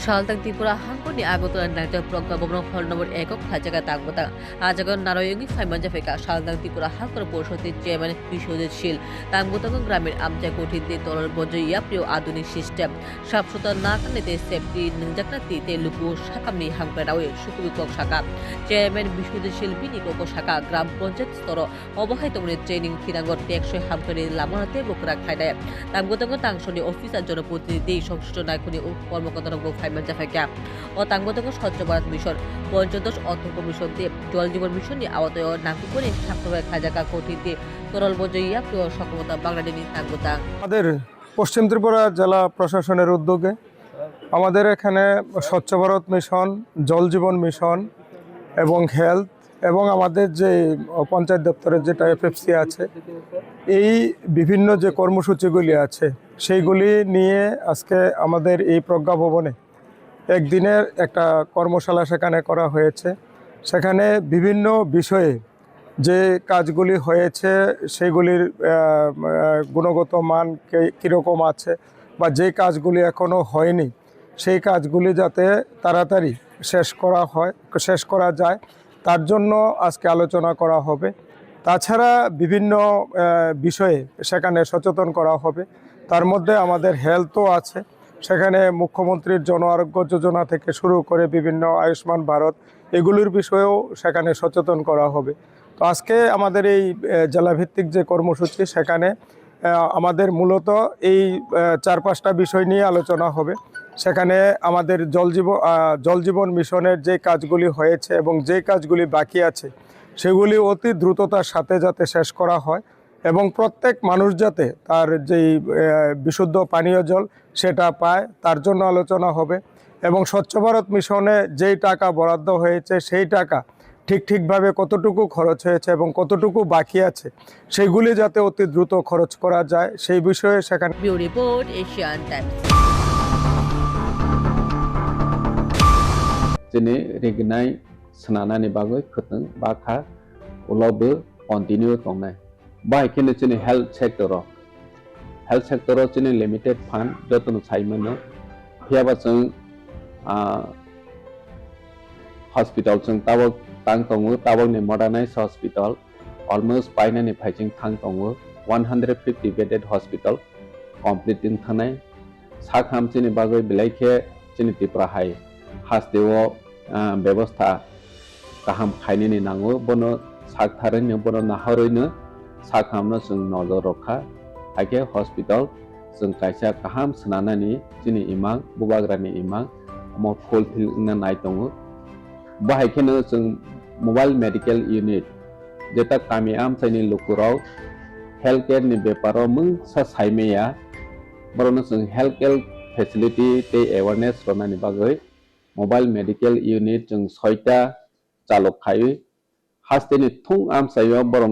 Shaltang Tripura Hangkoni Agotara Nagta Prokka Bogno Hall number Eko Hajaga Tangbota Ajagan Naroyungi Faimanja Feka Shaltang Tripura Hangkor Porshoti Chairman Bishode Shil Tangbotang Gramin Amja Kotinde Toral Bojo Yaprio Adunik System Shapsota Nakanete Septi Njaknati Telugu Shakamni Hangperawe Shukubikok Shaka Chairman Bishode Shil Biniko Shaka Gram Project Storo Obohaitomne Training Kinangot Tekshoi Hamkari Lamonate Bokrak Haida Tangbotang Tangshoni Office and Jonopoti Day Shokshto Nakuni Kormokotara ফাইমাঞ্জা ফেকা ও তাঙ্গতঙ্গ স্বচ্ছ Bharat mission পঞ্চদশ অর্থ commission দিয়ে জল জীবন mission নিয়ে আওতায় নাকি করে ছাত্রবাই খাজাকা কঠিতে তরল বজইয়া প্রিয় সকমতা বাংলাদেশি তাঙ্গতা আমাদের পশ্চিম ত্রিপুরা জেলা প্রশাসনের উদ্যোগে আমাদের এখানে স্বচ্ছ ভারত মিশন জল জীবন মিশন এবং হেলথ এবং আমাদের যে পঞ্চায়েত দপ্তরের যেটা এফএফসি আছে এই বিভিন্ন যে কর্মসূচিগুলি আছে সেইগুলি নিয়ে আজকে আমাদের এই প্রজ্ঞা ভবনে একদিনের একটা কর্মশালা সেখানে করা হয়েছে। সেখানে বিভিন্ন বিষয়ে যে কাজগুলি হয়েছে সেগুলির গুণগত মান কীরকম আছে বা যে কাজগুলি এখনও হয়নি সেই কাজগুলি যাতে তাড়াতাড়ি শেষ করা যায় তার জন্য আজকে আলোচনা করা হবে। তাছাড়া বিভিন্ন বিষয়ে সেখানে সচেতন করা হবে। তার মধ্যে আমাদের হেলথও আছে, সেখানে মুখ্যমন্ত্রীর জন আরোগ্য যোজনা থেকে শুরু করে বিভিন্ন আয়ুষ্মান ভারত এগুলির বিষয়েও সেখানে সচেতন করা হবে। তো আজকে আমাদের এই জেলাভিত্তিক যে কর্মসূচি সেখানে আমাদের মূলত এই 4-5টা বিষয় নিয়ে আলোচনা হবে। সেখানে আমাদের জল জীবন মিশনের যে কাজগুলি হয়েছে এবং যে কাজগুলি বাকি আছে সেগুলি অতি দ্রুততার সাথে যাতে শেষ করা হয় এবং প্রত্যেক মানুষ যাতে তার যেই বিশুদ্ধ পানীয় জল সেটা পায় তার জন্য আলোচনা হবে এবং স্বচ্ছ ভারত মিশনে যেই টাকা বরাদ্দ হয়েছে সেই টাকা ঠিকভাবে কতটুকু খরচ হয়েছে এবং কতটুকু বাকি আছে সেগুলি যাতে অতি দ্রুত খরচ করা যায় সেই বিষয়ে সেখানে report Asian Times Jene regnai senana ni bagoi khuteng bakha ulobe continue tongnai bai kene jene health sector jene limited fund jotun saimano hiaba jeng hospital jeng tabok tang tongo tabok ni modernized hospital almost paina ni phaiching thang tongo 150 bedded hospital completing thanai sakham jene bagoi bilaikhe jene tipra hai hastewo ব্যবস্থা गाहाम खायनि नांगौ बनो साखथारैनो बनो नाहरैनो साखामनो जों नजर रखा हाके hospital जों कायसा गाहाम सोनानानि जिनि इमां बुबाग्रानि इमां मो फुलफिल नाय दङ बाहायखेनो जों मोबाइल मेडिकेल यूनिट जेता कामियाम साइनि लुकुराव हेल्थ केयर नि बेपाराव मुं सा साइमेया बरनो जों हेल्थ केयर फेसिलिटी ते अवेयरनेस रनानि बागै मोबाइल मेडिकेल यूनिट जों 6टा चालक खायो हास्तेनि थुं आमसायो बरं